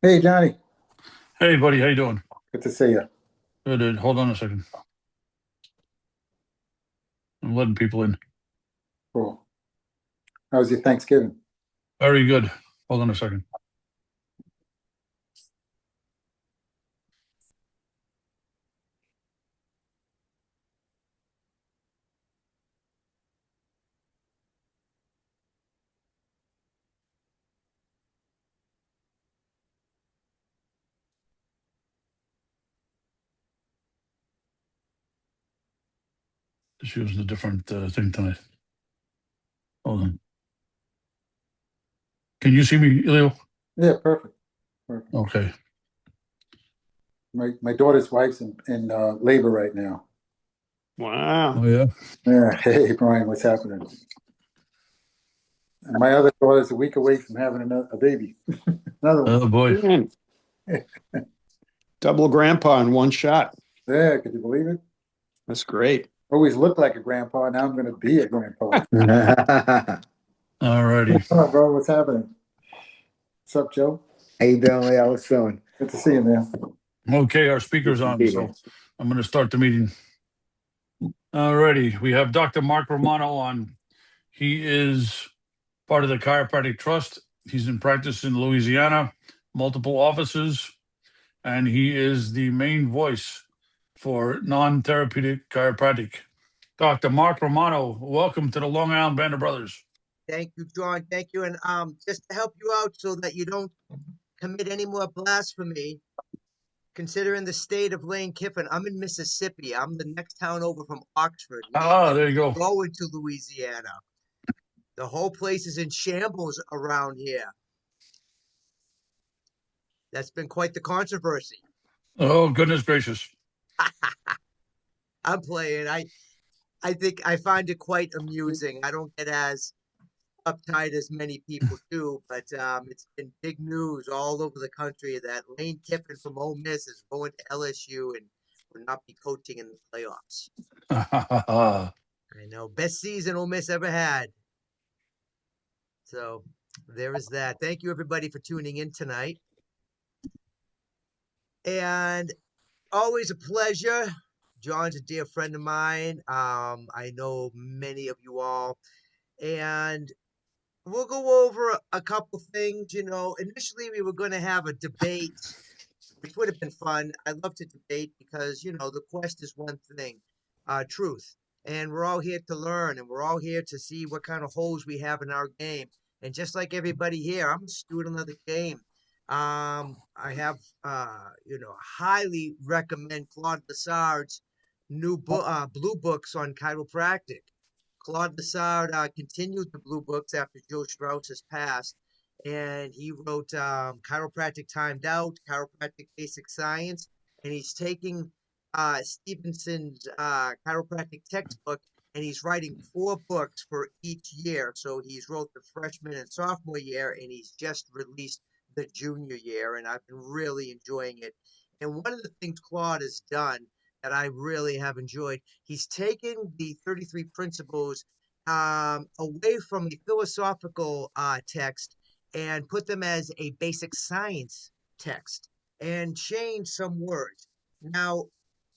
Hey, Johnny. Hey, buddy, how you doing? Good to see you. Good. Hold on a second. I'm letting people in. Cool. How was your Thanksgiving? Very good. Hold on a second. Just using a different thing tonight. Hold on. Can you see me, Leo? Yeah, perfect. Perfect. Okay. My daughter's wife's in labor right now. Oh Wow. yeah. Yeah. Hey, Brian, what's happening? And my other daughter's a week away from having a baby. Another one. Oh boy. Man, double grandpa in one shot. Yeah, could you believe it? That's great. Always looked like a grandpa. Now I'm going to be a grandpa. All righty. Come on, bro. What's happening? What's up, Joe? How you doing, Lee? How was doing? Good to see you, man. Okay, our Good speaker's to on, be here. so I'm going to start the meeting. All righty. We have Dr. Mark Romano on. He is part of the Chiropractic Trust. He's in practice in Louisiana, multiple offices, and he is the main voice for non-therapeutic chiropractic. Dr. Mark Romano, welcome to the Long Island Band of Brothers. Thank you, John. Thank you. And just to help you out so that you don't commit any more blasphemy, considering the state of Lane Kiffin, I'm in Mississippi. I'm the next town over from Oxford. We ain't Ah, there you even go. going to Louisiana. The whole place is in shambles around here. That's been quite the controversy. Oh, goodness gracious. I'm playing. I think I find it quite amusing. I don't get as uptight as many people do, but it's been big news all over the country that Lane Kiffin from Ole Miss is going to LSU and will not be coaching in the playoffs. I know, best season Ole Miss ever had. So there is that. Thank you everybody for tuning in tonight, and always a pleasure. John's a dear friend of mine. I know many of you all, and we'll go over a couple things. Initially we were going to have a debate, which would have been fun. I love to debate because, the quest is one thing, truth. And we're all here to learn and we're all here to see what kind of holes we have in our game. And just like everybody here, I'm a student of the game. I have, highly recommend Claude Lassard's new book, blue books on chiropractic. Claude Lassard continued the blue books after Joe Strauss has passed, and he wrote Chiropractic Timed Out, Chiropractic Basic Science, and he's taking Stevenson's chiropractic textbook and he's writing four books for each year. So he's wrote the freshman and sophomore year, and he's just released the junior year, and I've been really enjoying it. And one of the things Claude has done that I really have enjoyed, he's taken the 33 principles away from the philosophical text and put them as a basic science text and change some words. Now,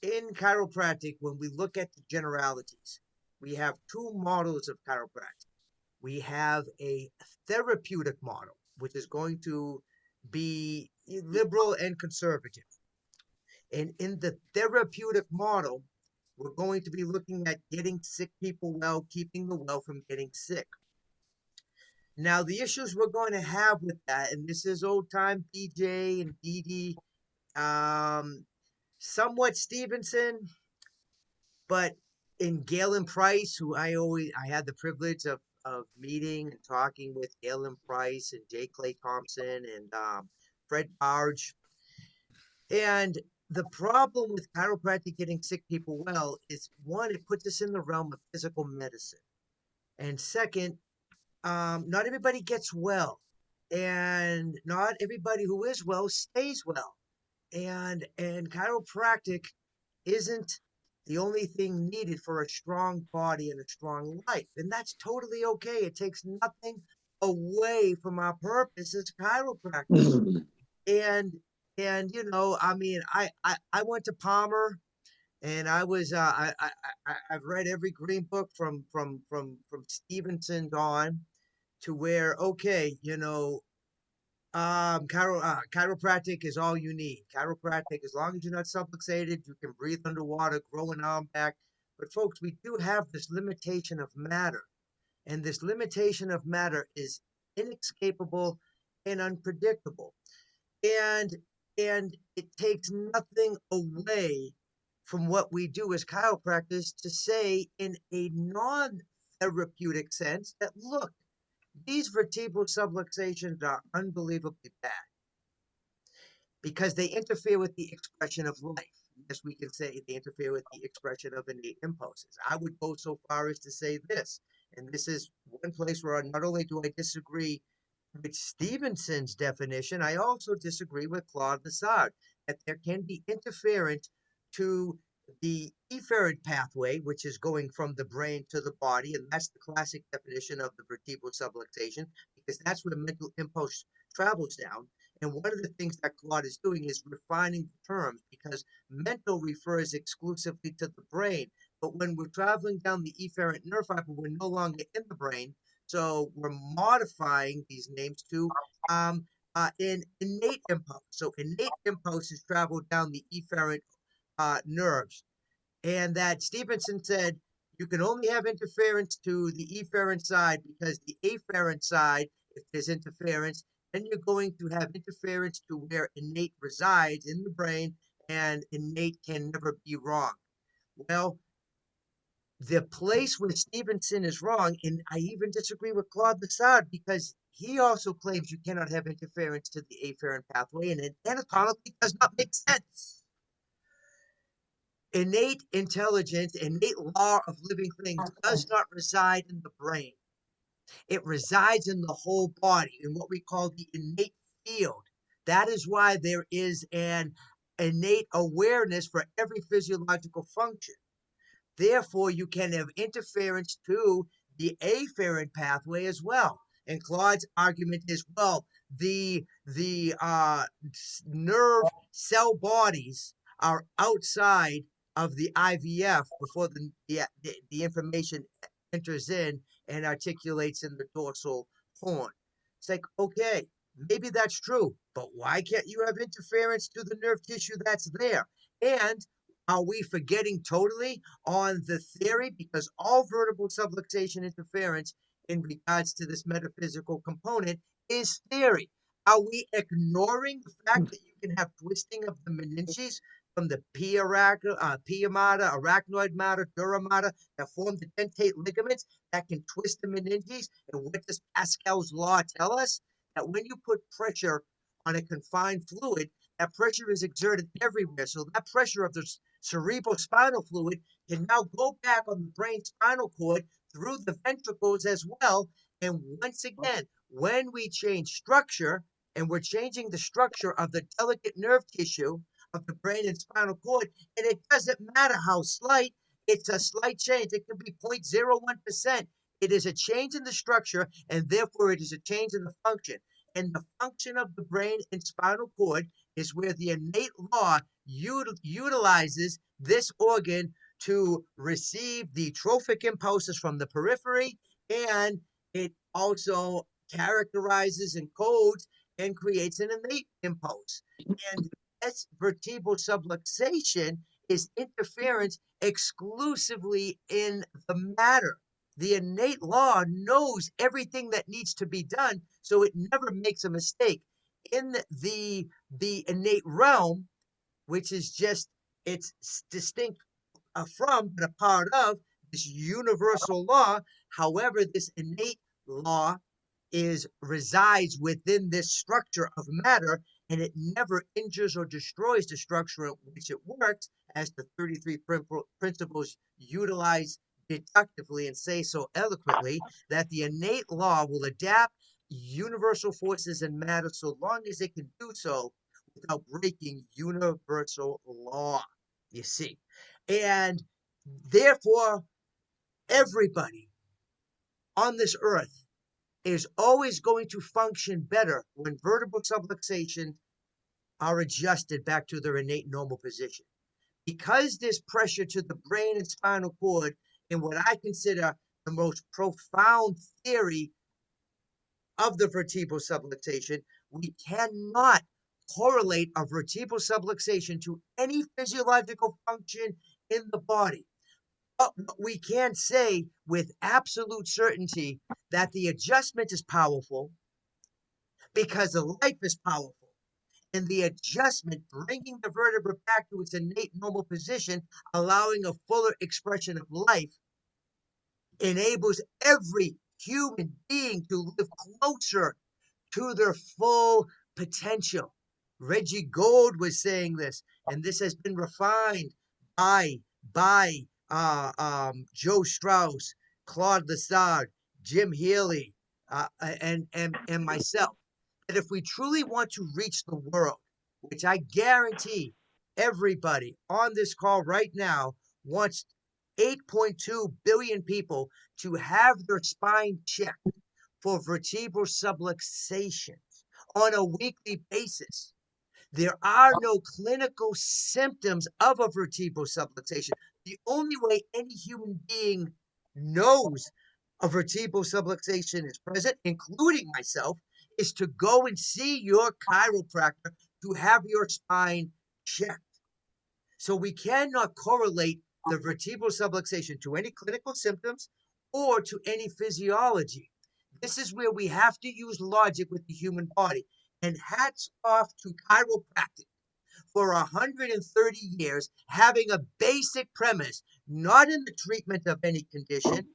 in chiropractic, when we look at the generalities, we have two models of chiropractic. We have a therapeutic model, which is going to be liberal and conservative. And in the therapeutic model, we're going to be looking at getting sick people well, keeping the well from getting sick. Now, the issues we're going to have with that, and this is old time BJ and DD, somewhat Stevenson, but in Galen Price, who I had the privilege of meeting and talking with Galen Price and J. Clay Thompson and Fred Barge. And the problem with chiropractic getting sick people well is one, it puts us in the realm of physical medicine. And second, not everybody gets well. And not everybody who is well stays well. And chiropractic isn't the only thing needed for a strong body and a strong life. And that's totally okay. It takes nothing away from our purpose as chiropractors. and I mean, I went to Palmer, and I was I've read every green book from Stevenson on to where, okay, chiropractic is all you need. Chiropractic, as long as you're not subluxated, you can breathe underwater, grow an arm back. But folks, we do have this limitation of matter, and this limitation of matter is inescapable and unpredictable. And it takes nothing away from what we do as chiropractors to say in a non-therapeutic sense that, look, these vertebral subluxations are unbelievably bad because they interfere with the expression of life. Yes, we can say they interfere with the expression of innate impulses. I would go so far as to say this, and this is one place where not only do I disagree with Stevenson's definition, I also disagree with Claude Lassard that there can be interference to the efferent pathway, which is going from the brain to the body, and that's the classic definition of the vertebral subluxation, because that's where mental impulse travels down. And one of the things that Claude is doing is refining the terms, because mental refers exclusively to the brain. But when we're traveling down the efferent nerve fiber, we're no longer in the brain. So we're modifying these names to in innate impulse. So innate impulses travel down the efferent nerves. And that Stevenson said you can only have interference to the efferent side, because the afferent side, if there's interference, then you're going to have interference to where innate resides in the brain, and innate can never be wrong. Well, the place where Stevenson is wrong, and I even disagree with Claude Lassard, because he also claims you cannot have interference to the afferent pathway, and it anatomically does not make sense. Innate intelligence, innate law of living things does not reside in the brain. It resides in the whole body, in what we call the innate field. That is why there is an innate awareness for every physiological function. Therefore, you can have interference to the afferent pathway as well. And Claude's argument is, well, the nerve cell bodies are outside of the IVF before the information enters in and articulates in the dorsal horn. It's like, okay, maybe that's true, but why can't you have interference to the nerve tissue that's there? And are we forgetting totally on the theory? Because all vertebral subluxation interference in regards to this metaphysical component is theory. Are we ignoring the fact that you can have twisting of the meninges from the pia mater, arachnoid mater, dura mater that form the dentate ligaments that can twist the meninges? And what does Pascal's law tell us? That when you put pressure on a confined fluid, that pressure is exerted everywhere. So that pressure of the cerebrospinal fluid can now go back on the brain spinal cord through the ventricles as well. And once again, when we change structure, and we're changing the structure of the delicate nerve tissue of the brain and spinal cord, and it doesn't matter how slight, it's a slight change. It could be 0.01%. It is a change in the structure, and therefore it is a change in the function. And the function of the brain and spinal cord is where the innate law utilizes this organ to receive the trophic impulses from the periphery, and it also characterizes and codes and creates an innate impulse. And this vertebral subluxation is interference exclusively in the matter. The innate law knows everything that needs to be done, so it never makes a mistake. In the innate realm, which is just it's distinct from but a part of this universal law. However, this innate law resides within this structure of matter, and it never injures or destroys the structure in which it works, as the 33 principles utilize deductively and say so eloquently, that the innate law will adapt universal forces in matter so long as it can do so without breaking universal law, you see. And therefore, everybody on this earth is always going to function better when vertebral subluxation are adjusted back to their innate normal position. Because there's pressure to the brain and spinal cord in what I consider the most profound theory of the vertebral subluxation, we cannot correlate a vertebral subluxation to any physiological function in the body. But we can say with absolute certainty that the adjustment is powerful because the life is powerful. And the adjustment, bringing the vertebra back to its innate normal position, allowing a fuller expression of life, enables every human being to live closer to their full potential. Reggie Gold was saying this, and this has been refined by Joe Strauss, Claude Lessard, Jim Healy, and myself. That if we truly want to reach the world, which I guarantee everybody on this call right now wants 8.2 billion people to have their spine checked for vertebral subluxations on a weekly basis. There are no clinical symptoms of a vertebral subluxation. The only way any human being knows a vertebral subluxation is present, including myself, is to go and see your chiropractor to have your spine checked. So we cannot correlate the vertebral subluxation to any clinical symptoms or to any physiology. This is where we have to use logic with the human body. And hats off to chiropractic for 130 years, having a basic premise, not in the treatment of any condition,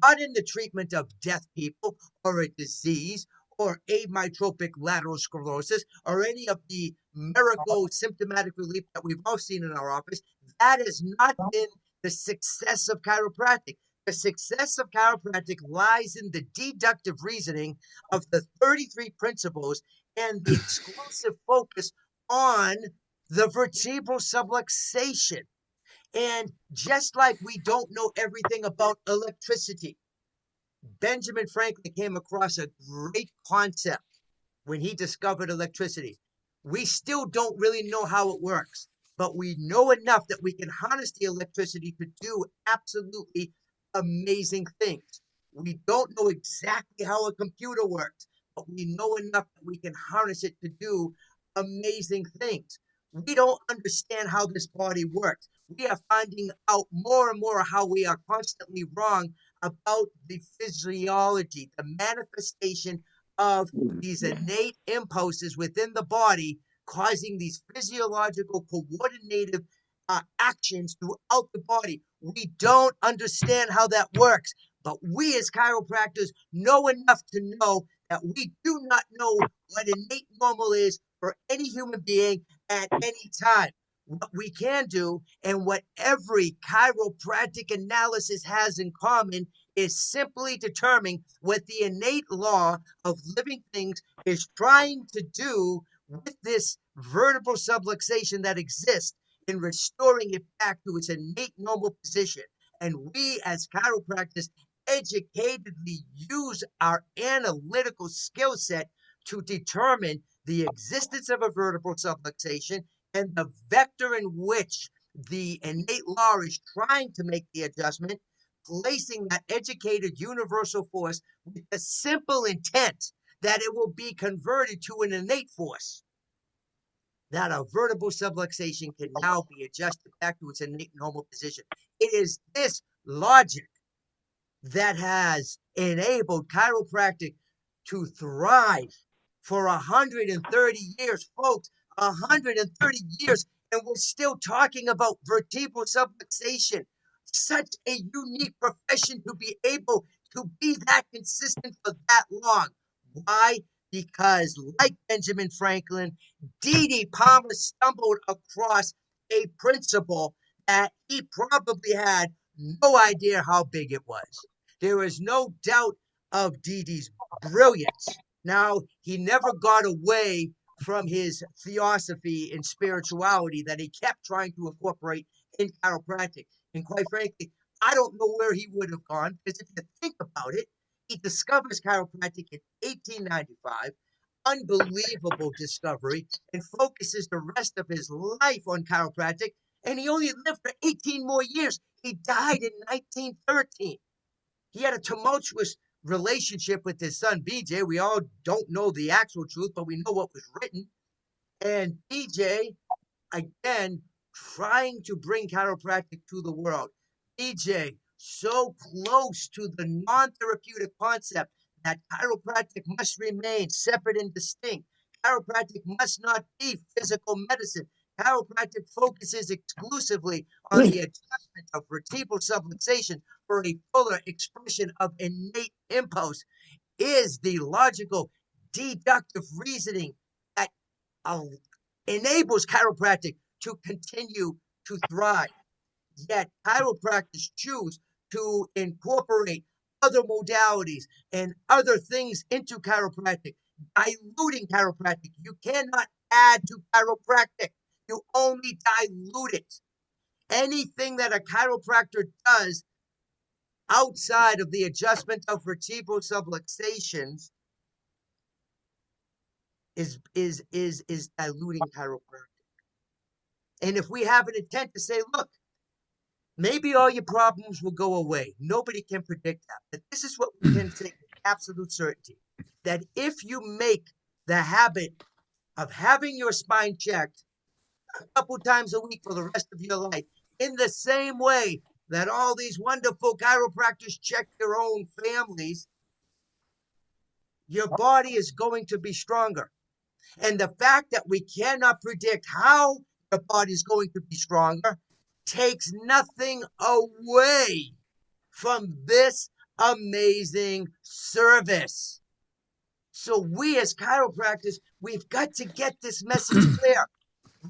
not in the treatment of deaf people or a disease or amyotrophic lateral sclerosis or any of the miracle symptomatic relief that we've all seen in our office. That has not been the success of chiropractic. The success of chiropractic lies in the deductive reasoning of the 33 principles and the exclusive focus on the vertebral subluxation. And just like we don't know everything about electricity, Benjamin Franklin came across a great concept when he discovered electricity. We still don't really know how it works, but we know enough that we can harness the electricity to do absolutely amazing things. We don't know exactly how a computer works, but we know enough that we can harness it to do amazing things. We don't understand how this body works. We are finding out more and more how we are constantly wrong about the physiology, the manifestation of these innate impulses within the body, causing these physiological coordinative actions throughout the body. We don't understand how that works, but we as chiropractors know enough to know that we do not know what innate normal is for any human being at any time. What we can do, and what every chiropractic analysis has in common, is simply determining what the innate law of living things is trying to do with this vertebral subluxation that exists in restoring it back to its innate normal position. And we as chiropractors educatedly use our analytical skill set to determine the existence of a vertebral subluxation and the vector in which the innate law is trying to make the adjustment, placing that educated universal force with the simple intent that it will be converted to an innate force, that a vertebral subluxation can now be adjusted back to its innate normal position. It is this logic that has enabled chiropractic to thrive for 130 years, folks. 130 years, and we're still talking about vertebral subluxation. Such a unique profession to be able to be that consistent for that long. Why? Because, like Benjamin Franklin, D.D. Palmer stumbled across a principle that he probably had no idea how big it was. There is no doubt of D.D.'s brilliance. Now, he never got away from his theosophy and spirituality that he kept trying to incorporate in chiropractic. And quite frankly, I don't know where he would have gone, because if you think about it, he discovers chiropractic in 1895. unbelievable discovery and focuses the rest of his life on chiropractic. And he only lived for 18 more years. He died in 1913. He had a tumultuous relationship with his son, BJ. We all don't know the actual truth, but we know what was written. And BJ, again, trying to bring chiropractic to the world. BJ, so close to the non-therapeutic concept that chiropractic must remain separate and distinct. Chiropractic must not be physical medicine. Chiropractic focuses exclusively on the adjustment of vertebral subluxation for a fuller expression of innate impulse is the logical deductive reasoning that enables chiropractic to continue to thrive. Yet chiropractors choose to incorporate other modalities and other things into chiropractic, diluting chiropractic. You cannot add to chiropractic. You only dilute it. Anything that a chiropractor does outside of the adjustment of vertebral subluxations is diluting chiropractic. And if we have an intent to say, look, maybe all your problems will go away. Nobody can predict that. But this is what we can say with absolute certainty, that if you make the habit of having your spine checked a couple times a week for the rest of your life, in the same way that all these wonderful chiropractors check their own families, your body is going to be stronger. And the fact that we cannot predict how the body is going to be stronger takes nothing away from this amazing service. So we as chiropractors, we've got to get this message clear.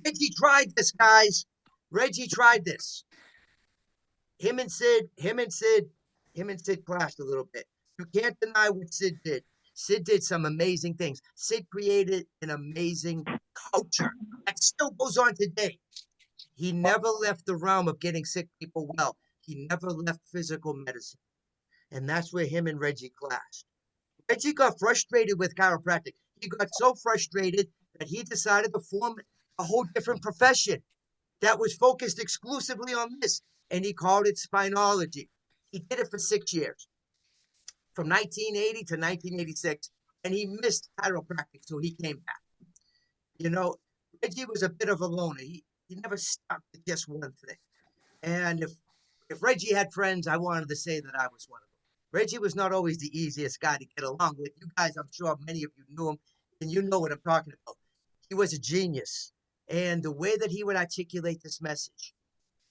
Reggie tried this, guys. Reggie tried this. Him and Sid clashed a little bit. You can't deny what Sid did. Sid did some amazing things. Sid created an amazing culture that still goes on today. He never left the realm of getting sick people well. He never left physical medicine. And that's where him and Reggie clashed. Reggie got frustrated with chiropractic. He got so frustrated that he decided to form a whole different profession that was focused exclusively on this. And he called it spinology. He did it for 6 years, from 1980 to 1986. And he missed chiropractic, so he came back. You know, Reggie was a bit of a loner. He never stuck to just one thing. And if Reggie had friends, I wanted to say that I was one of them. Reggie was not always the easiest guy to get along with. You guys, I'm sure many of you knew him, and you know what I'm talking about. He was a genius. And the way that he would articulate this message,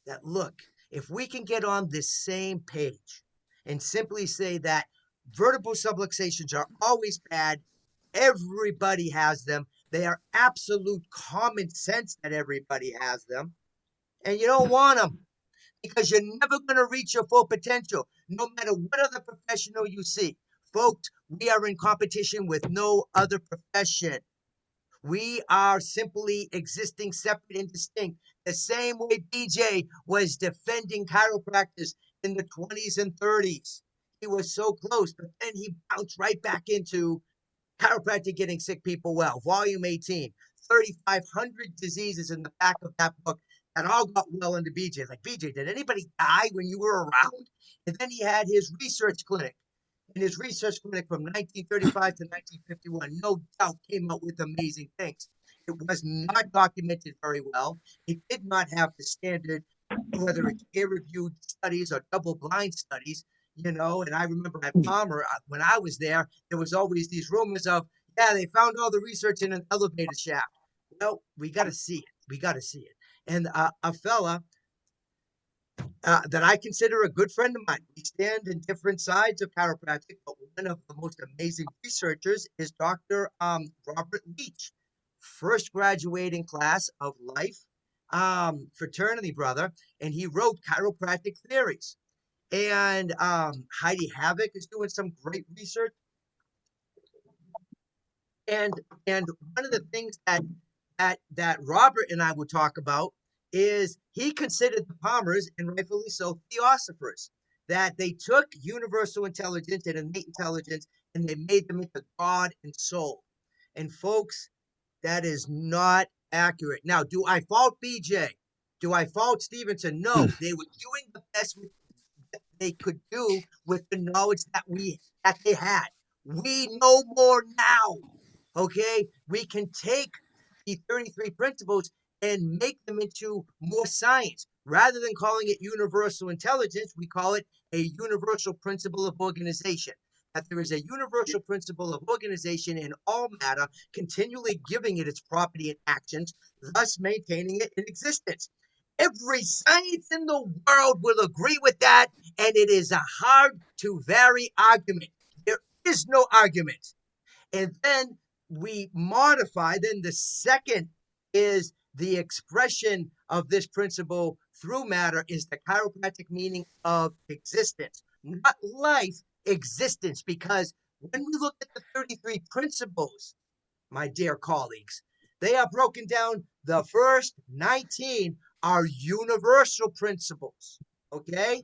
that look, if we can get on this same page and simply say that vertebral subluxations are always bad, everybody has them, they are absolute common sense that everybody has them, and you don't want them because you're never going to reach your full potential, no matter what other professional you see. Folks, we are in competition with no other profession. We are simply existing separate and distinct. The same way BJ was defending chiropractors in the 20s and 30s. He was so close, but then he bounced right back into chiropractic getting sick people well. Volume 18, 3,500 diseases in the back of that book that all got well under BJ. Like, BJ, did anybody die when you were around? And then he had his research clinic. And his research clinic from 1935 to 1951, no doubt, came out with amazing things. It was not documented very well. It did not have the standard, whether it's peer-reviewed studies or double-blind studies, you know. And I remember at Palmer, when I was there was always these rumors of, yeah, they found all the research in an elevator shaft. Well, we got to see it. We got to see it. And a fella that I consider a good friend of mine. We stand in different sides of chiropractic, but one of the most amazing researchers is Dr. Robert Leach, first graduating class of life, fraternity brother, and he wrote Chiropractic Theories. And Heidi Havoc is doing some great research. And one of the things that Robert and I would talk about is he considered the Palmers, and rightfully so, theosophers, that they took universal intelligence and innate intelligence and they made them into God and soul. And folks, that is not accurate. Now, do I fault BJ? Do I fault Stevenson? No, they were doing the best they could do with the knowledge that they had. We know more now. Okay, we can take the 33 principles and make them into more science. Rather than calling it universal intelligence, we call it a universal principle of organization. That there is a universal principle of organization in all matter, continually giving it its property and actions, thus maintaining it in existence. Every science in the world will agree with that, and it is a hard to vary argument. There is no argument. And then we modify, then the second is the expression of this principle through matter is the chiropractic meaning of existence, not life, existence. Because when we look at the 33 principles, my dear colleagues, they are broken down. The first 19 are universal principles, okay?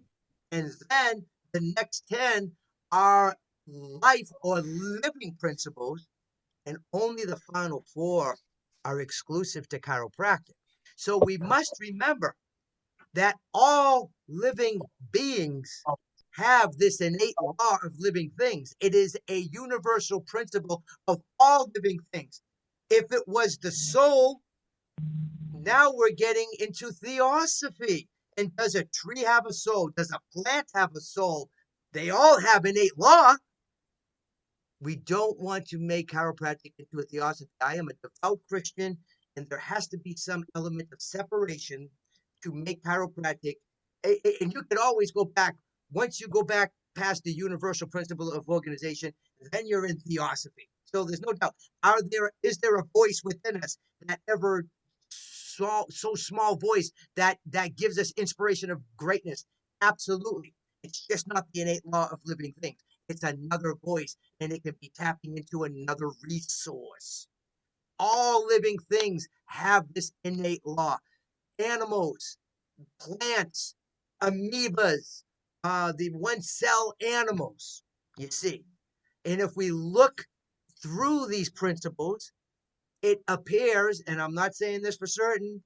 And then the next 10 are life or living principles, and only the final 4 are exclusive to chiropractic. So we must remember that all living beings have this innate law of living things. It is a universal principle of all living things. If it was the soul, now we're getting into theosophy. And does a tree have a soul? Does a plant have a soul? They all have innate law. We don't want to make chiropractic into a theosophy. I am a devout Christian, and there has to be some element of separation to make chiropractic. And you can always go back. Once you go back past the universal principle of organization, then you're in theosophy. So there's no doubt. Is there a voice within us that ever so small voice that gives us inspiration of greatness? Absolutely. It's just not the innate law of living things. It's another voice, and it can be tapping into another resource. All living things have this innate law. Animals, plants, amoebas, the one cell animals, you see. And if we look through these principles, it appears, and I'm not saying this for certain,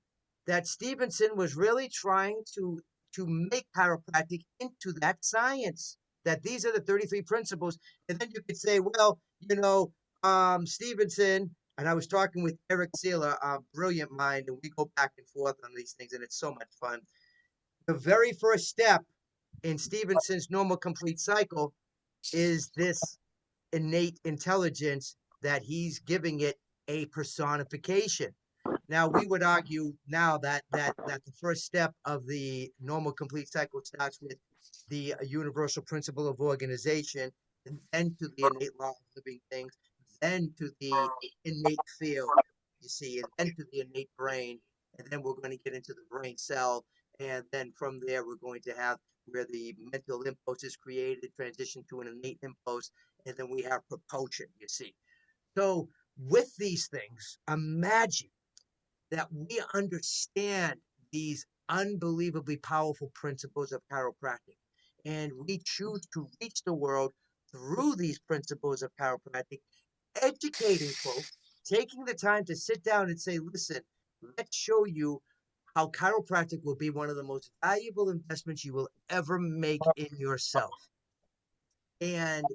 that Stevenson was really trying to make chiropractic into that science. That these are the 33 principles. And then you could say, well, Stevenson, and I was talking with Eric Sealer, a brilliant mind, and we go back and forth on these things, and it's so much fun. The very first step in Stevenson's normal complete cycle is this innate intelligence that he's giving it a personification. Now, we would argue now that the first step of the normal complete cycle starts with the universal principle of organization, and then to the innate law of living things, then to the innate field, you see, and then to the innate brain, and then we're going to get into the brain cell, and then from there we're going to have where the mental impulse is created, transition to an innate impulse, and then we have propulsion, you see. So with these things, imagine that we understand these unbelievably powerful principles of chiropractic, and we choose to reach the world through these principles of chiropractic, educating folks, taking the time to sit down and say, listen, let's show you how chiropractic will be one of the most valuable investments you will ever make in yourself. And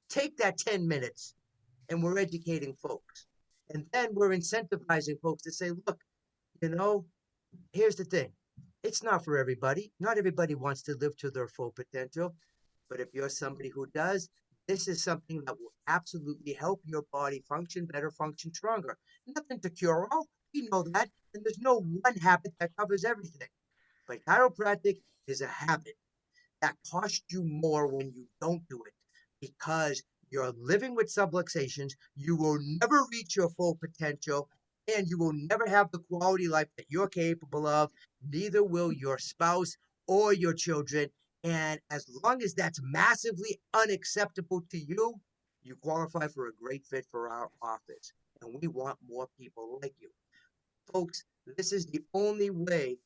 take that 10 minutes, and we're educating folks. And then we're incentivizing folks to say, look, here's the thing. It's not for everybody. Not everybody wants to live to their full potential. But if you're somebody who does, this is something that will absolutely help your body function better, function stronger. Nothing to cure all. We know that. And there's no one habit that covers everything. But chiropractic is a habit that costs you more when you don't do it, because you're living with subluxations. You will never reach your full potential, and you will never have the quality life that you're capable of. Neither will your spouse or your children. And as long as that's massively unacceptable to you, you qualify for a great fit for our office. And we want more people like you. Folks, this is the only way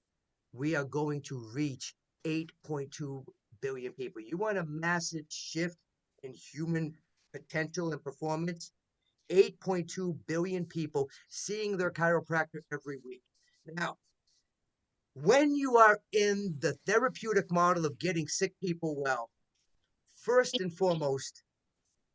we are going to reach 8.2 billion people. You want a massive shift in human potential and performance? 8.2 billion people seeing their chiropractor every week. Now, when you are in the therapeutic model of getting sick people well, first and foremost,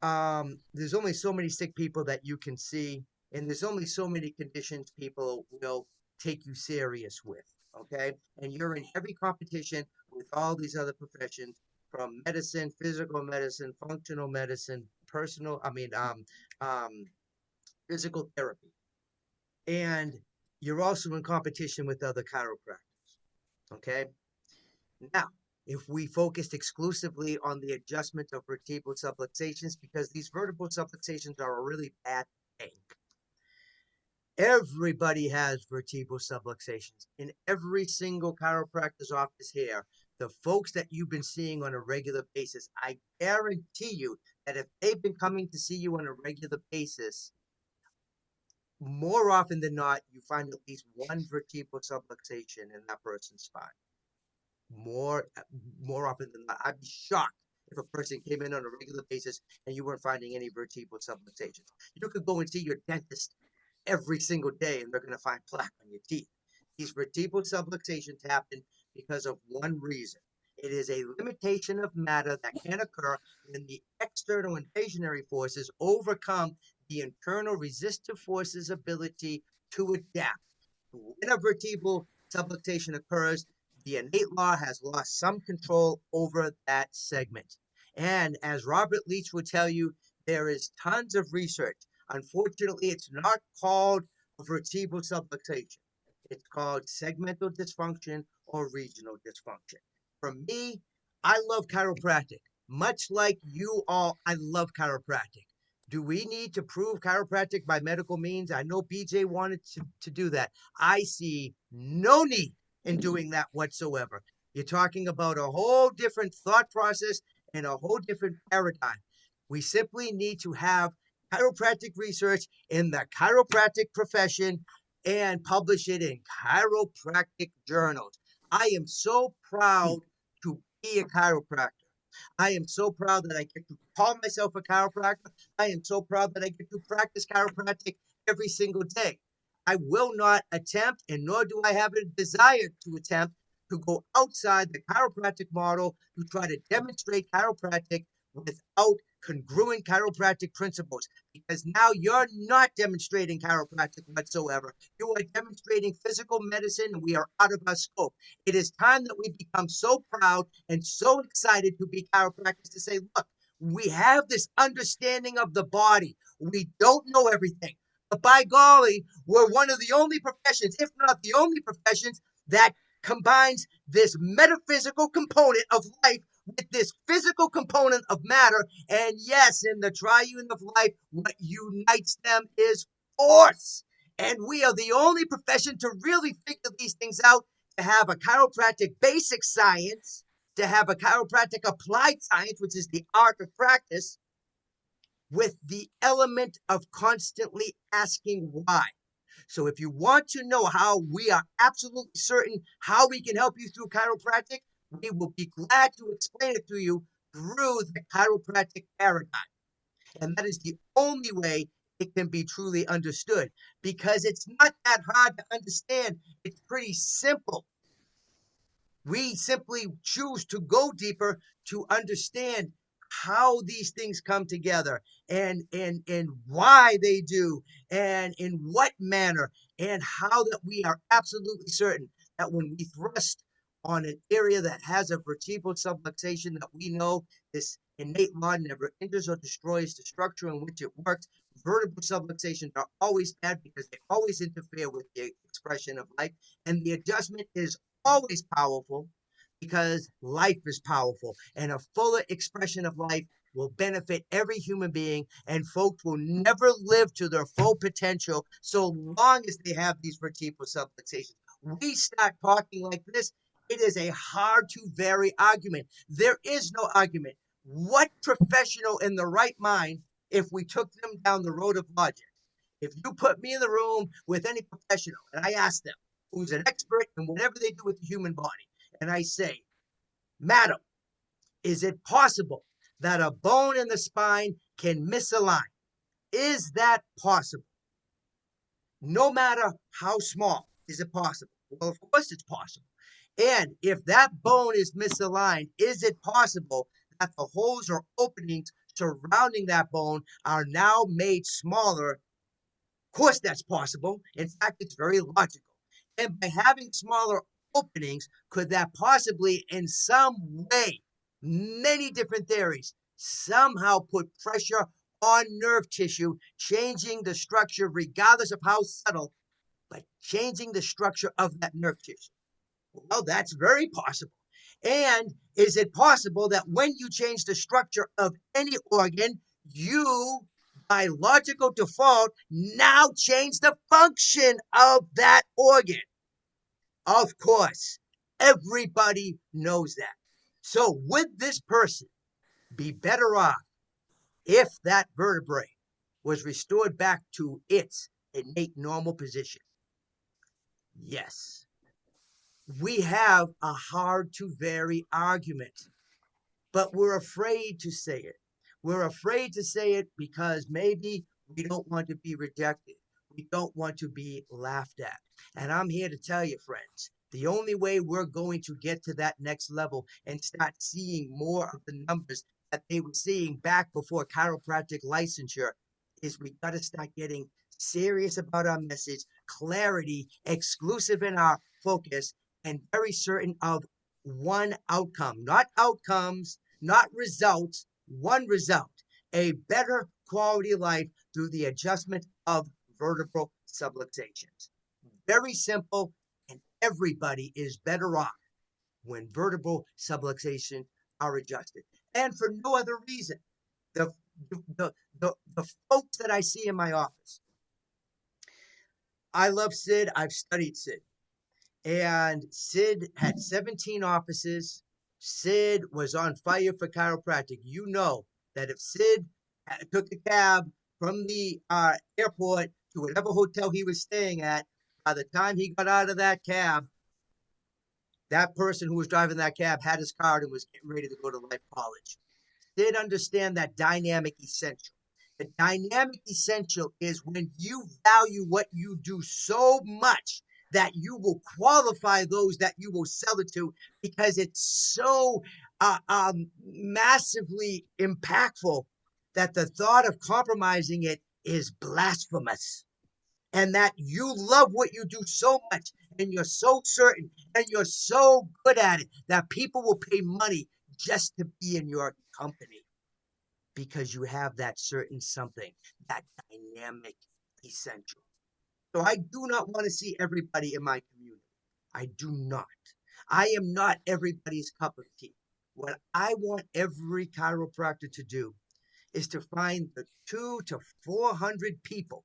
there's only so many sick people that you can see, and there's only so many conditions people will take you serious with. Okay, and you're in heavy competition with all these other professions, from medicine, physical medicine, functional medicine, um, physical therapy, and you're also in competition with other chiropractors. Okay, now, if we focused exclusively on the adjustment of vertebral subluxations, because these vertebral subluxations are a really bad thing. Everybody has vertebral subluxations in every single chiropractor's office here. The folks that you've been seeing on a regular basis, I guarantee you that if they've been coming to see you on a regular basis, more often than not, you find at least one vertebral subluxation in that person's spine. more more often than not. I'd be shocked if a person came in on a regular basis and you weren't finding any vertebral subluxations. You could go and see your dentist every single day and they're going to find plaque on your teeth. These vertebral subluxations happen because of one reason. It is a limitation of matter that can occur when the external invasionary forces overcome the internal resistive forces' ability to adapt. When a vertebral subluxation occurs, the innate law has lost some control over that segment. And as Robert Leach would tell you, there is tons of research. Unfortunately, it's not called a vertebral subluxation. It's called segmental dysfunction or regional dysfunction. For me, I love chiropractic. Much like you all, I love chiropractic. Do we need to prove chiropractic by medical means? I know BJ wanted to do that. I see no need in doing that whatsoever. You're talking about a whole different thought process and a whole different paradigm. We simply need to have chiropractic research in the chiropractic profession and publish it in chiropractic journals. I am so proud to be a chiropractor. I am so proud that I get to call myself a chiropractor. I am so proud that I get to practice chiropractic every single day. I will not attempt, and nor do I have a desire to attempt, to go outside the chiropractic model to try to demonstrate chiropractic without congruent chiropractic principles. Because now you're not demonstrating chiropractic whatsoever. You are demonstrating physical medicine, and we are out of our scope. It is time that we become so proud and so excited to be chiropractors to say, look, we have this understanding of the body. We don't know everything. But by golly, we're one of the only professions, if not the only professions, that combines this metaphysical component of life with this physical component of matter. And yes, in the triune of life, what unites them is force. And we are the only profession to really figure these things out, to have a chiropractic basic science, to have a chiropractic applied science, which is the art of practice, with the element of constantly asking why. So if you want to know how we are absolutely certain how we can help you through chiropractic, we will be glad to explain it to you through the chiropractic paradigm. And that is the only way it can be truly understood, because it's not that hard to understand. It's pretty simple. We simply choose to go deeper to understand how these things come together, and why they do, and in what manner, and how that we are absolutely certain that when we thrust on an area that has a vertebral subluxation, that we know this innate law never injures or destroys the structure in which it works. Vertebral subluxations are always bad because they always interfere with the expression of life, and the adjustment is always powerful because life is powerful, and a fuller expression of life will benefit every human being, and folks will never live to their full potential so long as they have these vertebral subluxations. We start talking like this, it is a hard to vary argument. There is no argument. What professional in the right mind, if we took them down the road of logic, if you put me in the room with any professional and I ask them who's an expert in whatever they do with the human body, and I say, Madam, is it possible that a bone in the spine can misalign? Is that possible? No matter how small, is it possible? Well, of course it's possible. And if that bone is misaligned, is it possible that the holes or openings surrounding that bone are now made smaller? Of course, that's possible. In fact, it's very logical. And by having smaller openings, could that possibly, in some way, many different theories, somehow put pressure on nerve tissue, changing the structure, regardless of how subtle, but changing the structure of that nerve tissue? Well, that's very possible. And is it possible that when you change the structure of any organ, you, by logical default, now change the function of that organ? Of course, everybody knows that. So would this person be better off if that vertebrae was restored back to its innate normal position? Yes. We have a hard to vary argument, but we're afraid to say it. We're afraid to say it because maybe we don't want to be rejected. We don't want to be laughed at. And I'm here to tell you, friends, the only way we're going to get to that next level and start seeing more of the numbers that they were seeing back before chiropractic licensure is we got to start getting serious about our message, clarity, exclusive in our focus, and very certain of one outcome, not outcomes, not results, one result, a better quality life through the adjustment of vertebral subluxations. Very simple, and everybody is better off when vertebral subluxations are adjusted. And for no other reason. The, the folks that I see in my office, I love Sid. I've studied Sid. And Sid had 17 offices. Sid was on fire for chiropractic. You know that if Sid took a cab from the airport to whatever hotel he was staying at, by the time he got out of that cab, that person who was driving that cab had his card and was getting ready to go to Life College. Sid understand that dynamic essential. The dynamic essential is when you value what you do so much that you will qualify those that you will sell it to because it's so massively impactful that the thought of compromising it is blasphemous. And that you love what you do so much and you're so certain and you're so good at it that people will pay money just to be in your company because you have that certain something, that dynamic essential. So I do not want to see everybody in my community. I do not. I am not everybody's cup of tea. What I want every chiropractor to do is to find the 200 to 400 people.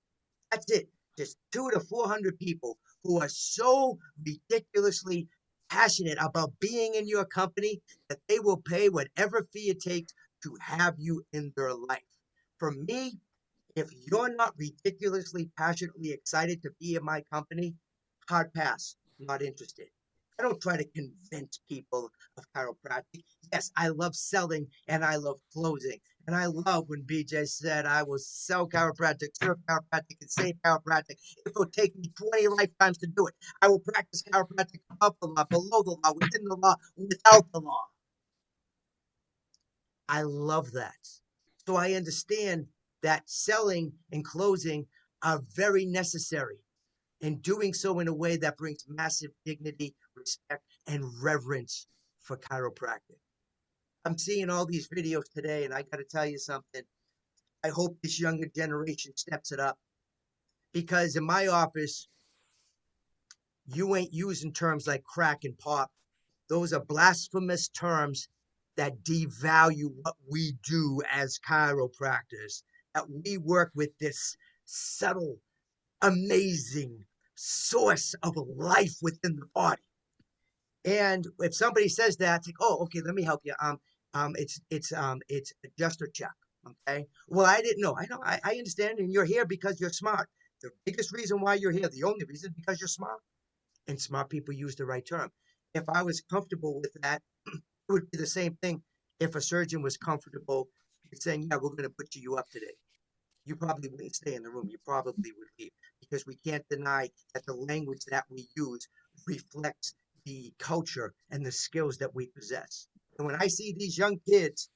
That's it. Just 200 to 400 people who are so ridiculously passionate about being in your company that they will pay whatever fee it takes to have you in their life. For me, if you're not ridiculously passionately excited to be in my company, hard pass, not interested. I don't try to convince people of chiropractic. Yes, I love selling and I love closing. And I love when BJ said, I will sell chiropractic, serve chiropractic, and save chiropractic. It will take me 20 lifetimes to do it. I will practice chiropractic above the law, below the law, within the law, without the law. I love that. So I understand that selling and closing are very necessary, and doing so in a way that brings massive dignity, respect, and reverence for chiropractic. I'm seeing all these videos today, and I got to tell you something. I hope this younger generation steps it up because in my office, you ain't using terms like crack and pop. Those are blasphemous terms that devalue what we do as chiropractors. That we work with this subtle, amazing source of life within the body. And if somebody says that, it's like, oh, okay, let me help you. It's adjuster check. Okay. Well, I didn't know. I understand, and you're here because you're smart. The biggest reason why you're here, the only reason, because you're smart. And smart people use the right term. If I was comfortable with that, it would be the same thing if a surgeon was comfortable saying, yeah, we're going to butcher you up today. you probably wouldn't stay in the room. You probably would leave, because we can't deny that the language that we use reflects the culture and the skills that we possess. And when I see these young kids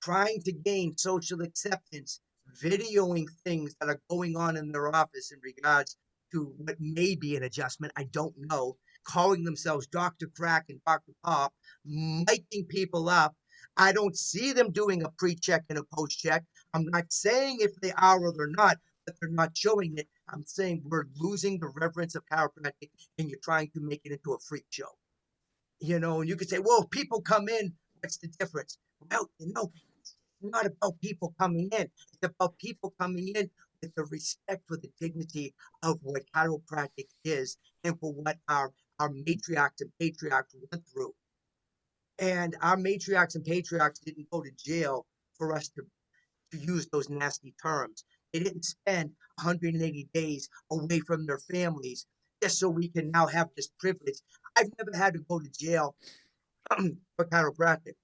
trying to gain social acceptance, videoing things that are going on in their office in regards to what may be an adjustment, I don't know, calling themselves Dr. Crack and Dr. Pop, miking people up. I don't see them doing a pre-check and a post-check. I'm not saying if they are or they're not, but they're not showing it. I'm saying we're losing the reverence of chiropractic, and you're trying to make it into a freak show. And you could say, well, if people come in, what's the difference? Well, it's not about people coming in. It's about people coming in with the respect for the dignity of what chiropractic is and for what our matriarchs and patriarchs went through. And our matriarchs and patriarchs didn't go to jail for us to use those nasty terms. They didn't spend 180 days away from their families just so we can now have this privilege. I've never had to go to jail for chiropractic.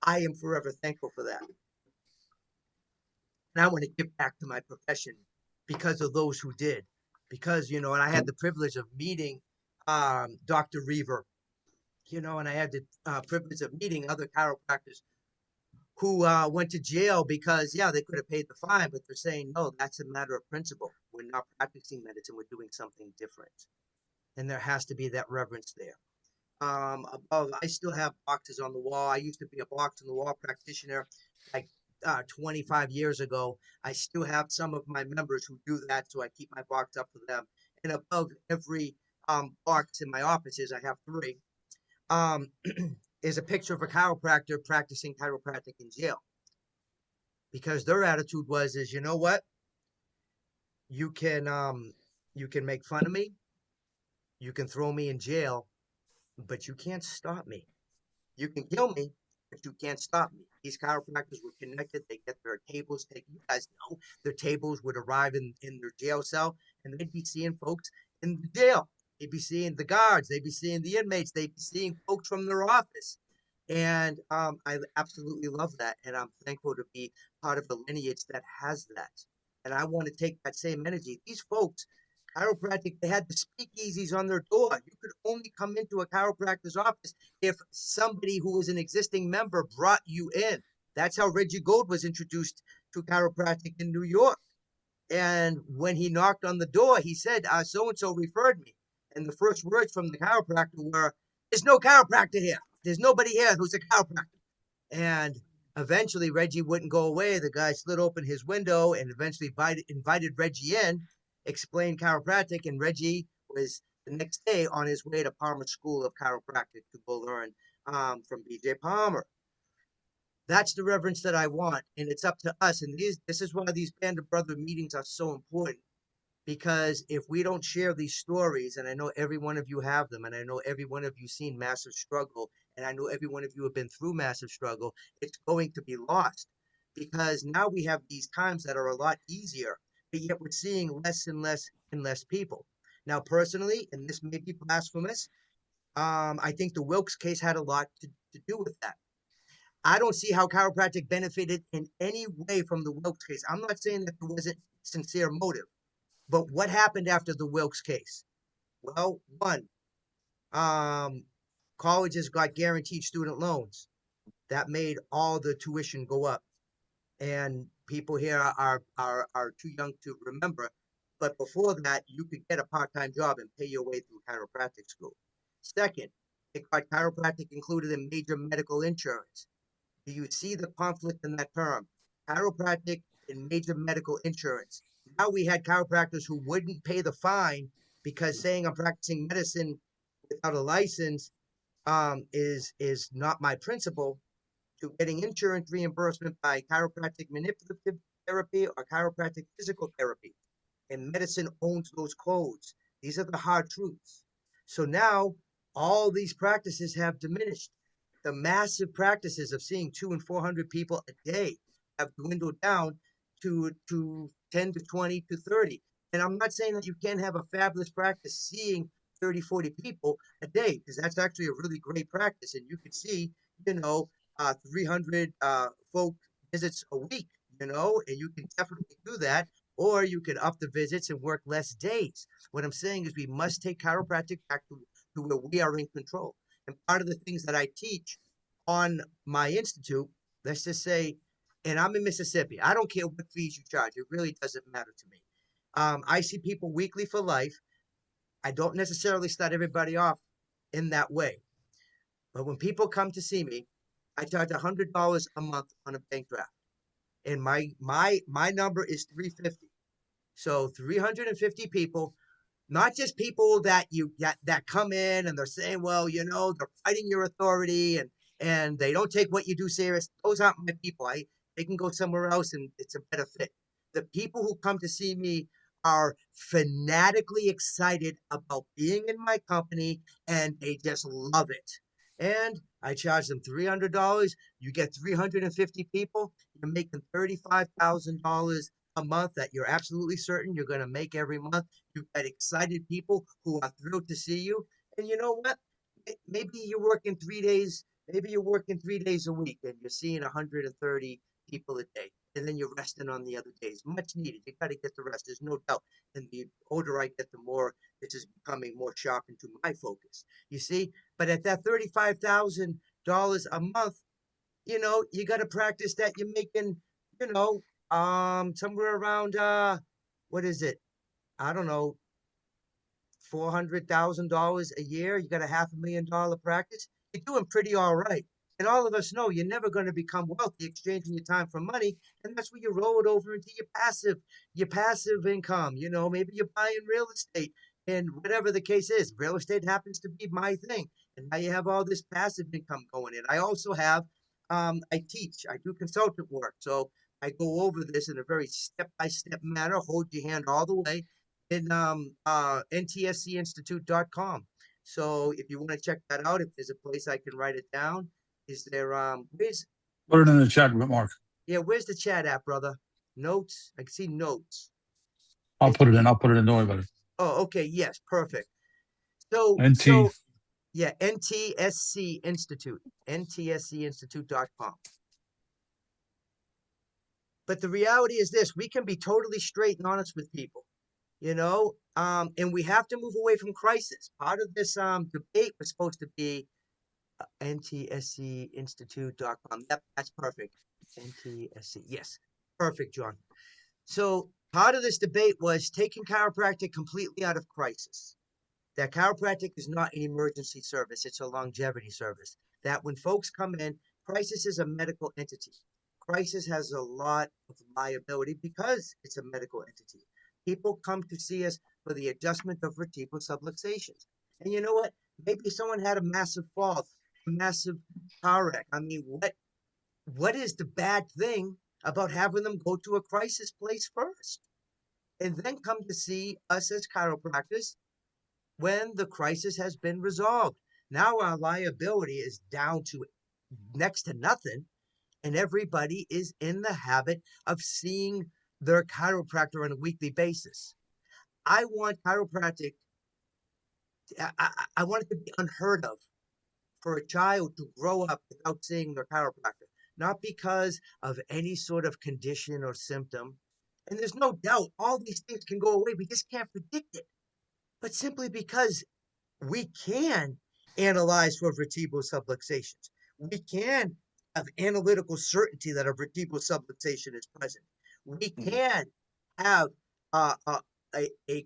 I am forever thankful for that. And I want to give back to my profession because of those who did. Because, and I had the privilege of meeting Dr. Reaver, and I had the privilege of meeting other chiropractors who went to jail because, yeah, they could have paid the fine, but they're saying, no, that's a matter of principle. We're not practicing medicine. We're doing something different. And there has to be that reverence there. Above, I still have boxes on the wall. I used to be a box on the wall practitioner like 25 years ago. I still have some of my members who do that, so I keep my box up for them. And above every box in my offices, I have 3. Is a picture of a chiropractor practicing chiropractic in jail, because their attitude is, you know what? You can make fun of me, you can throw me in jail, but you can't stop me. You can kill me, but you can't stop me. These chiropractors were connected. They get their tables taken. You guys know their tables would arrive in their jail cell, and they'd be seeing folks in the jail. They'd be seeing the guards. They'd be seeing the inmates. They'd be seeing folks from their office. And I absolutely love that. And I'm thankful to be part of a lineage that has that. And I want to take that same energy. These folks, chiropractic, they had the speakeasies on their door. You could only come into a chiropractor's office if somebody who was an existing member brought you in. That's how Reggie Gold was introduced to chiropractic in New York. And when he knocked on the door, he said, so-and-so referred me. And the first words from the chiropractor were, there's no chiropractor here. There's nobody here who's a chiropractor. And eventually Reggie wouldn't go away. The guy slid open his window and eventually invited Reggie in, explained chiropractic, and Reggie was the next day on his way to Palmer School of Chiropractic to go learn from B.J. Palmer. That's the reverence that I want, and it's up to us. And this is why these Band of Brother meetings are so important, because if we don't share these stories, and I know every one of you have them, and I know every one of you seen massive struggle, and I know every one of you have been through massive struggle, it's going to be lost, because now we have these times that are a lot easier, but yet we're seeing less and less and less people. Now, personally, and this may be blasphemous, I think the Wilkes case had a lot to do with that. I don't see how chiropractic benefited in any way from the Wilkes case. I'm not saying that there wasn't sincere motive, but what happened after the Wilkes case? Well, one, colleges got guaranteed student loans. That made all the tuition go up. And people here are too young to remember. But before that, you could get a part-time job and pay your way through chiropractic school. Second, it got chiropractic included in major medical insurance. Do you see the conflict in that term? Chiropractic and major medical insurance. Now we had chiropractors who wouldn't pay the fine because saying I'm practicing medicine without a license is not my principle, to getting insurance reimbursement by chiropractic manipulative therapy or chiropractic physical therapy. And medicine owns those codes. These are the hard truths. So now all these practices have diminished. The massive practices of seeing 200 and 400 people a day have dwindled down to 10 to 20 to 30. And I'm not saying that you can't have a fabulous practice seeing 30, 40 people a day, because that's actually a really great practice. And you could see, 300 folk visits a week. and you can definitely do that. Or you could up the visits and work less days. What I'm saying is we must take chiropractic back to where we are in control. And part of the things that I teach on my institute, let's just say, and I'm in Mississippi. I don't care what fees you charge. It really doesn't matter to me. I see people weekly for life. I don't necessarily start everybody off in that way. But when people come to see me, I charge $100 a month on a bank draft. And my number is 350. So 350 people, not just people that come in and they're saying, well, they're fighting your authority and they don't take what you do serious. Those aren't my people. They can go somewhere else and it's a better fit. The people who come to see me are fanatically excited about being in my company and they just love it. And I charge them $300. You get 350 people, you're making $35,000 a month that you're absolutely certain you're going to make every month. You've got excited people who are thrilled to see you. And you know what? Maybe you're working 3 days. Maybe you're working 3 days a week and you're seeing 130 people a day. And then you're resting on the other days. Much needed. You got to get the rest. There's no doubt. And the older I get, the more this is becoming more sharp into my focus. You see? But at that $35,000 a month, you got to practice that you're making, somewhere around, what is it? I don't know, $400,000 a year. You got a $500,000 practice. You're doing pretty all right. And all of us know you're never going to become wealthy exchanging your time for money. And that's where you roll it over into your passive income. Maybe you're buying real estate and whatever the case is. Real estate happens to be my thing. And now you have all this passive income going in. I also have, I teach, I do consultant work. So I go over this in a very step-by-step manner, hold your hand all the way in ntscinstitute.com. So if you want to check that out, if there's a place I can write it down, is there Put it in the chat, Mark. where's the chat app, brother? Notes? I can see notes. I'll put it in. Don't worry about it. Oh, okay, yes, perfect. So NT. yeah, NTSC Institute, ntscinstitute.com. But the reality is this, we can be totally straight and honest with people. And we have to move away from crisis. Part of this debate was supposed to be ntscinstitute.com. Yep, that's perfect. NTSC. Yes, perfect, John. So part of this debate was taking chiropractic completely out of crisis. That chiropractic is not an emergency service. It's a longevity service. That when folks come in, crisis is a medical entity. Crisis has a lot of liability because it's a medical entity. People come to see us for the adjustment of vertebral subluxations. And you know what? Maybe someone had a massive fall, a massive car wreck. I mean, what is the bad thing about having them go to a crisis place first and then come to see us as chiropractors when the crisis has been resolved? Now our liability is down to next to nothing, and everybody is in the habit of seeing their chiropractor on a weekly basis. I want chiropractic, I want it to be unheard of for a child to grow up without seeing their chiropractor, not because of any sort of condition or symptom. And there's no doubt all these things can go away. We just can't predict it. But simply because we can analyze for vertebral subluxations. We can have analytical certainty that a vertebral subluxation is present. We can have a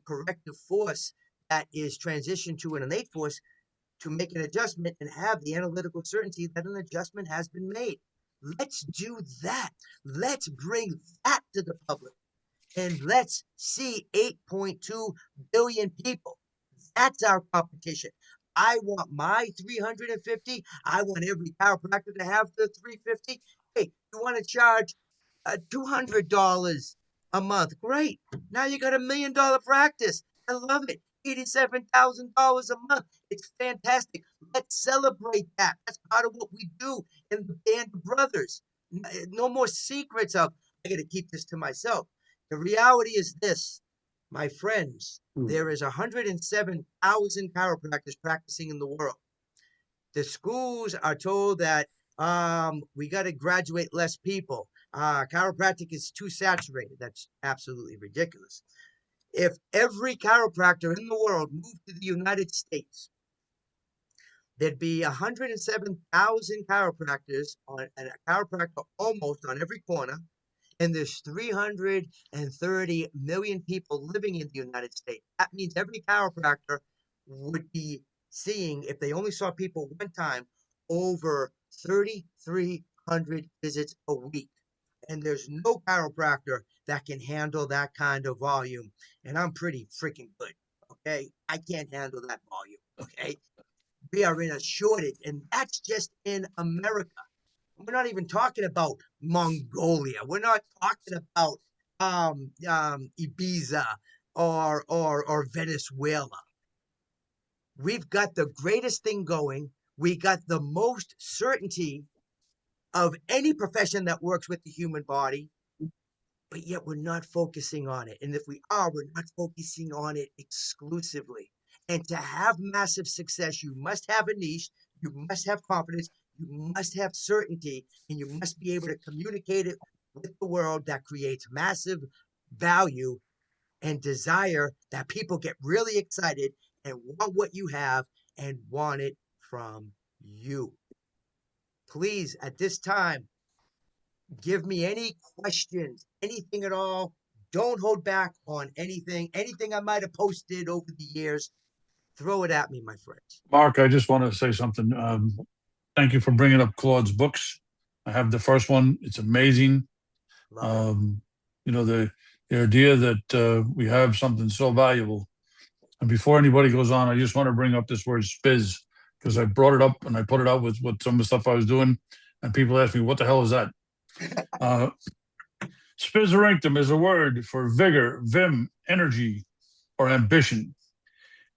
corrective force that is transitioned to an innate force to make an adjustment and have the analytical certainty that an adjustment has been made. Let's do that. Let's bring that to the public. And let's see 8.2 billion people. That's our competition. I want my 350. I want every chiropractor to have the 350. Hey, you want to charge $200 a month? Great. Now you got $1 million practice. I love it. $87,000 a month. It's fantastic. Let's celebrate that. That's part of what we do in the Band of Brothers. No more secrets of, I got to keep this to myself. The reality is this, my friends, there is 107,000 chiropractors practicing in the world. The schools are told that we got to graduate less people. Chiropractic is too saturated. That's absolutely ridiculous. If every chiropractor in the world moved to the United States, there'd be 107,000 chiropractors on and a chiropractor almost on every corner, and there's 330 million people living in the United States. That means every chiropractor would be seeing, if they only saw people one time, over 3,300 visits a week. And there's no chiropractor that can handle that kind of volume. And I'm pretty freaking good. Okay. I can't handle that volume. Okay. We are in a shortage, and that's just in America. We're not even talking about Mongolia. We're not talking about Ibiza or Venezuela. We've got the greatest thing going. We got the most certainty of any profession that works with the human body, but yet we're not focusing on it. And if we are, we're not focusing on it exclusively. And to have massive success, you must have a niche, you must have confidence, you must have certainty, and you must be able to communicate it with the world that creates massive value and desire that people get really excited and want what you have and want it from you. Please, at this time, give me any questions, anything at all. Don't hold back on anything. Anything I might have posted over the years, throw it at me, my friends. Mark, I just want to say something. Thank you for bringing up Claude's books. I have the first one. It's amazing. Love it. You know, the idea that we have something so valuable. And before anybody goes on, I just want to bring up this word spiz, because I brought it up and I put it out with some of the stuff I was doing, and people ask me, what the hell is that? Spizorinctum is a word for vigor, vim, energy, or ambition.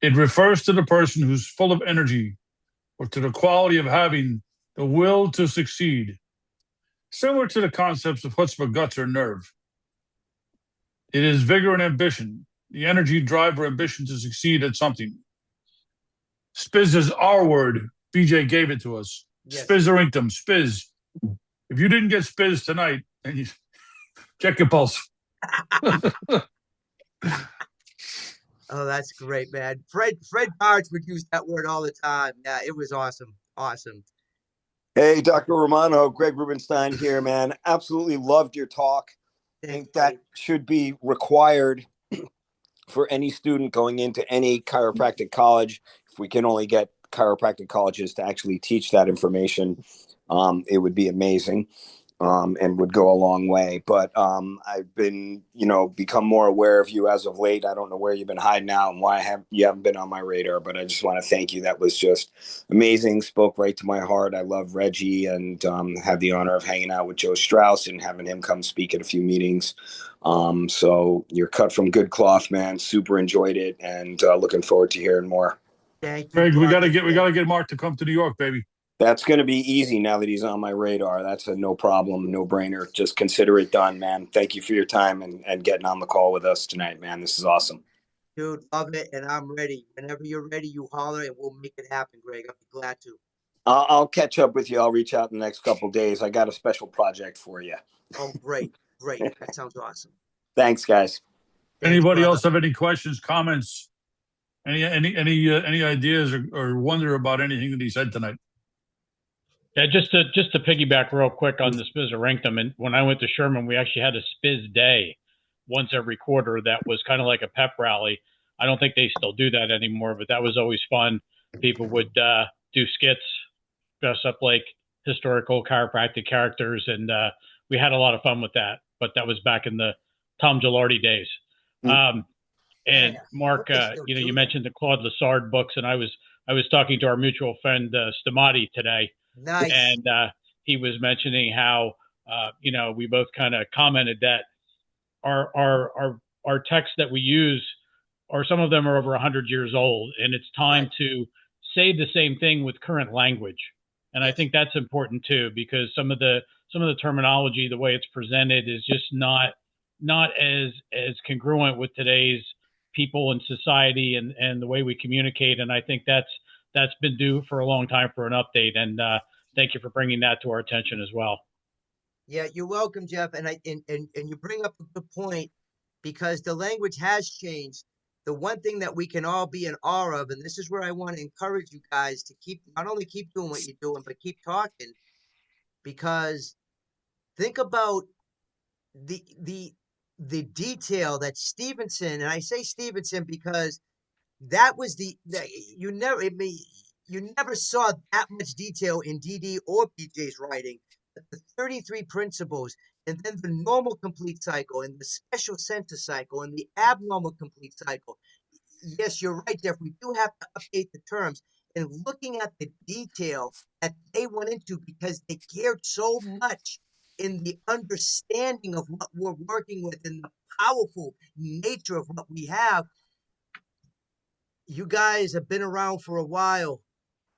It refers to the person who's full of energy, or to the quality of having the will to succeed, similar to the concepts of chutzpah, guts, or nerve. It is vigor and ambition, the energy, drive, or ambition to succeed at something. Spiz is our word. BJ gave it to us. Yes. Spizorinctum, spiz. If you didn't get spiz tonight, and you check your pulse. Oh, that's great, man. Fred Barge would use that word all the time. Yeah, it was awesome. Awesome. Hey, Dr. Romano, Greg Rubenstein here, man. Absolutely loved your talk. I think that should be required for any student going into any chiropractic college. If we can only get chiropractic colleges to actually teach that information, it would be amazing. And would go a long way. But I've been, become more aware of you as of late. I don't know where you've been hiding out and why you haven't been on my radar, but I just want to thank you. That was just amazing. Spoke right to my heart. I love Reggie and had the honor of hanging out with Joe Strauss and having him come speak at a few meetings. So you're cut from good cloth, man. Super enjoyed it, and looking forward to hearing more. Thank you. Greg, we gotta get Mark to come to New York, baby. That's going to be easy now that he's on my radar. That's a no problem, no brainer. Just consider it done, man. Thank you for your time and getting on the call with us tonight, man. This is awesome. Dude, love it, and I'm ready. Whenever you're ready, you holler, and we'll make it happen, Greg. I'll be glad to. I'll catch up with you. I'll reach out in the next couple of days. I got a special project for you. Oh, great. That sounds awesome. Thanks, guys. Anybody else have any questions, comments, any ideas or wonder about anything that he said tonight? Yeah, just to piggyback real quick on the spizorinctum, and when I went to Sherman, we actually had a spiz day once every quarter. That was kind of like a pep rally. I don't think they still do that anymore, but that was always fun. People would do skits, dress up like historical chiropractic characters, and we had a lot of fun with that. But that was back in the Tom Gilardi days. And Mark, you mentioned the Claude Lessard books, and I was talking to our mutual friend Stamati today. Nice. And he was mentioning how we both kind of commented that our texts that we use are, some of them are over 100 years old, and it's time to say the same thing with current language. And I think that's important too, because some of the terminology, the way it's presented, is just not as congruent with today's people and society and the way we communicate. And I think that's been due for a long time for an update. And thank you for bringing that to our attention as well. Yeah, you're welcome, Jeff. And you bring up a good point because the language has changed. The one thing that we can all be in awe of, and this is where I want to encourage you guys to keep not only keep doing what you're doing, but keep talking because think about the the detail that Stevenson, and I say Stevenson because that was the you never saw that much detail in DD or PJ's writing. The 33 principles, and then the normal complete cycle, and the special center cycle, and the abnormal complete cycle. Yes, you're right, Jeff. We do have to update the terms. And looking at the detail that they went into because they cared so much in the understanding of what we're working with and the powerful nature of what we have. You guys have been around for a while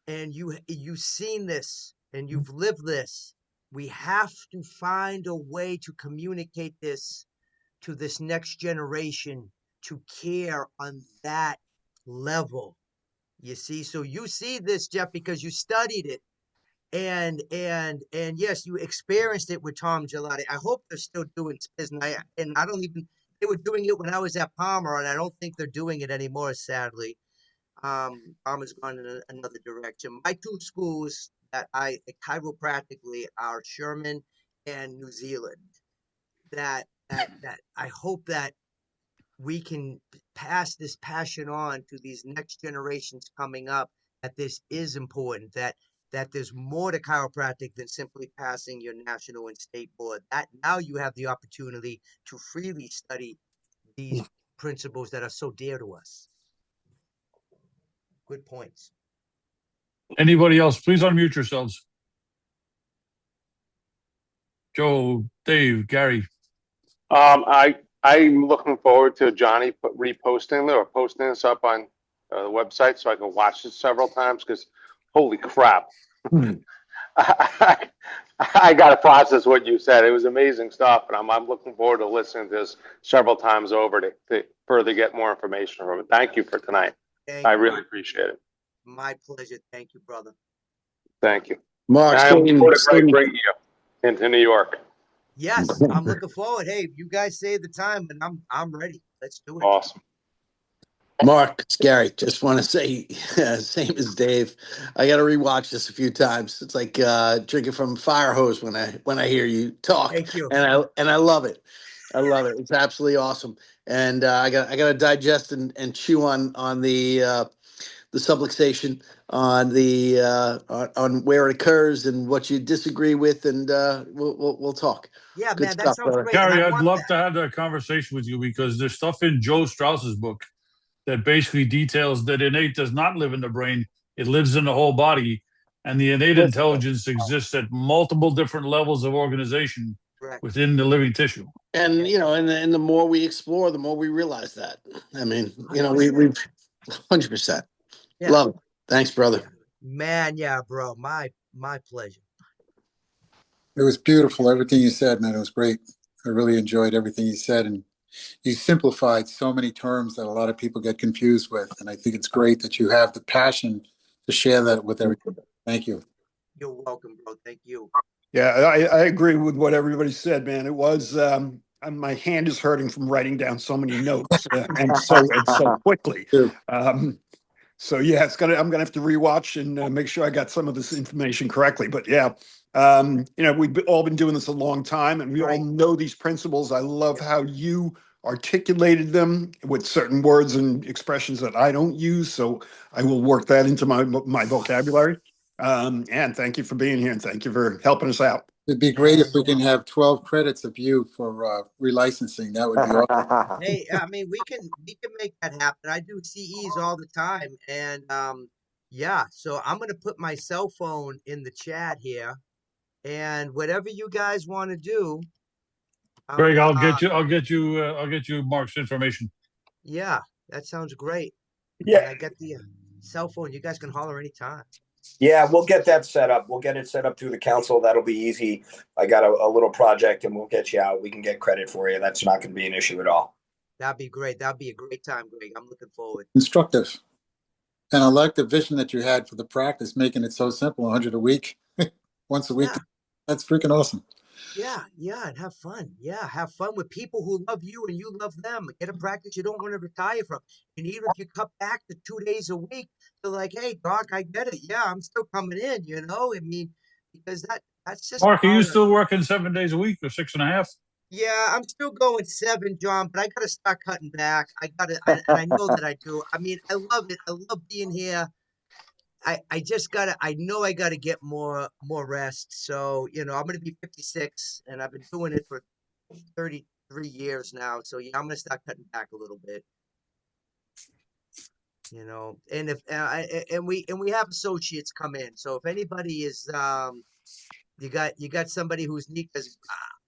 and you've seen this and you've lived this. We have to find a way to communicate this to this next generation to care on that level. You see, so you see this, Jeff, because you studied it and yes, you experienced it with Tom Gelati. I hope they're still doing Spiz, and I don't even they were doing it when I was at Palmer, and I don't think they're doing it anymore, sadly. Palmer's gone in another direction. My two schools that I chiropractically are Sherman and New Zealand. That I hope that we can pass this passion on to these next generations coming up, that this is important, that there's more to chiropractic than simply passing your national and state board. That now you have the opportunity to freely study these principles that are so dear to us. Good points. Anybody else? Please unmute yourselves. Joe, Dave, Gary. I'm looking forward to Johnny reposting or posting this up on the website so I can watch it several times because holy crap. I got to process what you said. It was amazing stuff, and I'm looking forward to listening to this several times over to further get more information from it. Thank you for tonight. I really appreciate it. My pleasure. Thank you, brother. Thank you. Mark, I am looking forward to bringing you into New York. Yes, I'm looking forward. Hey, you guys say the time, and I'm ready. Let's do it. Awesome. Mark, it's Gary. Just want to say, same as Dave. I got to rewatch this a few times. It's like drinking from a fire hose when I hear you talk, Thank you. and I love it. I love it. It's absolutely awesome. And I got to digest and chew on the subluxation, on the on where it occurs and what you disagree with, and we'll talk. Yeah, Good man, that stuff, sounds brother. great. And Gary, I I'd want love that. to have that conversation with you because there's stuff in Joe Strauss's book that basically details that innate does not live in the brain. It lives in the whole body. And the innate intelligence exists at multiple different levels of organization Correct. within the living tissue. And and the more we explore, the more we realize that. I mean, we've 100%. Yeah. Love it. Thanks, brother. Man, yeah, bro. My pleasure. It was beautiful, everything you said, man. It was great. I really enjoyed everything you said, and you simplified so many terms that a lot of people get confused with. And I think it's great that you have the passion to share that with everyone. Thank you. You're welcome, bro. Thank you. Yeah, I agree with what everybody said, man. It was my hand is hurting from writing down so many notes and so quickly. So yeah, I'm gonna have to rewatch and make sure I got some of this information correctly. But yeah, we've all been doing this a long time, and we all know these principles. I love how you articulated them with certain words and expressions that I don't use. So I will work that into my vocabulary. And thank you for being here, and thank you for helping us out. It'd be great if we can have 12 credits of you for relicensing. That would be awesome. Hey, I mean, we can make that happen. I do CEs all the time, and yeah. So I'm gonna put my cell phone in the chat here, and whatever you guys want to do. Greg, I'll get you Mark's information. Yeah, that sounds great. Yeah. And I got the cell phone. You guys can holler anytime. Yeah, we'll get that set up. We'll get it set up through the council. That'll be easy. I got a little project and we'll get you out. We can get credit for you. That's not going to be an issue at all. That'd be great. That'd be a great time, Greg. I'm looking forward. Instructive. And I like the vision that you had for the practice, making it so simple, 100 a week, once a week. Yeah. That's freaking awesome. Yeah, and have fun. Yeah, have fun with people who love you and you love them. Get a practice you don't want to retire from. And even if you cut back to 2 days a week, they're like, hey, Doc, I get it. Yeah, I'm still coming in, I mean, because that's just Mark, are you part of, still working 7 days a week or 6.5? yeah, I'm still going 7, John, but I gotta start cutting back. And I know that I do. I mean, I love it. I love being here. I just gotta I know I gotta get more rest. So, I'm gonna be 56 and I've been doing it for 33 years now. So yeah, I'm gonna start cutting back a little bit. And if and we have associates come in. So if anybody is you got somebody who's neat because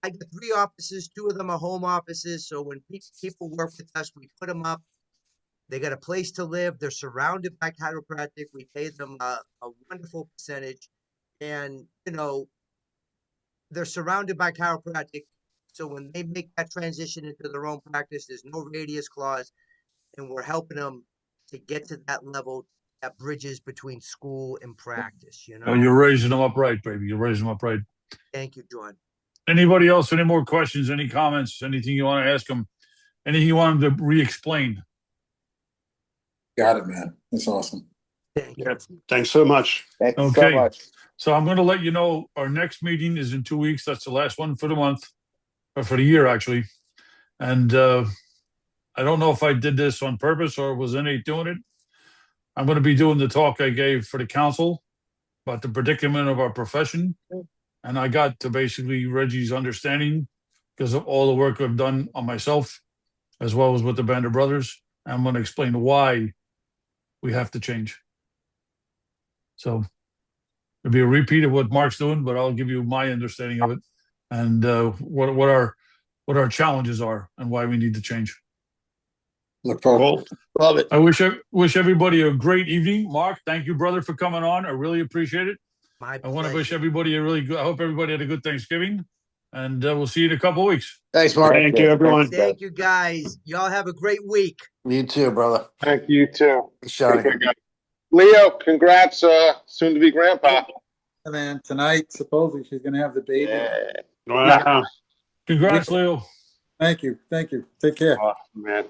I got 3 offices, 2 of them are home offices. So when people work with us, we put them up. They got a place to live. They're surrounded by chiropractic. We pay them a wonderful percentage, and they're surrounded by chiropractic. So when they make that transition into their own practice, there's no radius clause, and we're helping them to get to that level that bridges between school and practice. Oh, you're raising them up right, baby. You're raising them up right. Thank you, John. Anybody else? Any more questions? Any comments? Anything you want to ask them? Anything you want them to re-explain? Got it, man. That's awesome. Thank you. Yeah, thanks so much. Thank you so Okay. much. So I'm going to let you know our next meeting is in 2 weeks. That's the last one for the month, or for the year, actually. And I don't know if I did this on purpose or was innate doing it. I'm going to be doing the talk I gave for the council about the predicament of our profession. And I got to basically Reggie's understanding because of all the work I've done on myself, as well as with the Band of Brothers. I'm going to explain why we have to change. So it'll be a repeat of what Mark's doing, but I'll give you my understanding of it and what our challenges are and why we need to change. Look forward. Cool. Love it. I wish everybody a great evening. Mark, thank you, brother, for coming on. I really appreciate it. My I want to wish pleasure. everybody a really good. I hope everybody had a good Thanksgiving, and we'll see you in a couple of weeks. Thanks, Mark. Thank you, everyone. Thank you, guys. Y'all have a great week. You too, brother. Thank you too. Shiny. Take care, guys. Leo, congrats, soon to be grandpa. Yeah, man, tonight, supposedly she's going to have the baby. Yeah. Wow. Congrats, Leo. Thank you. Thank you. Take care. Awesome, man.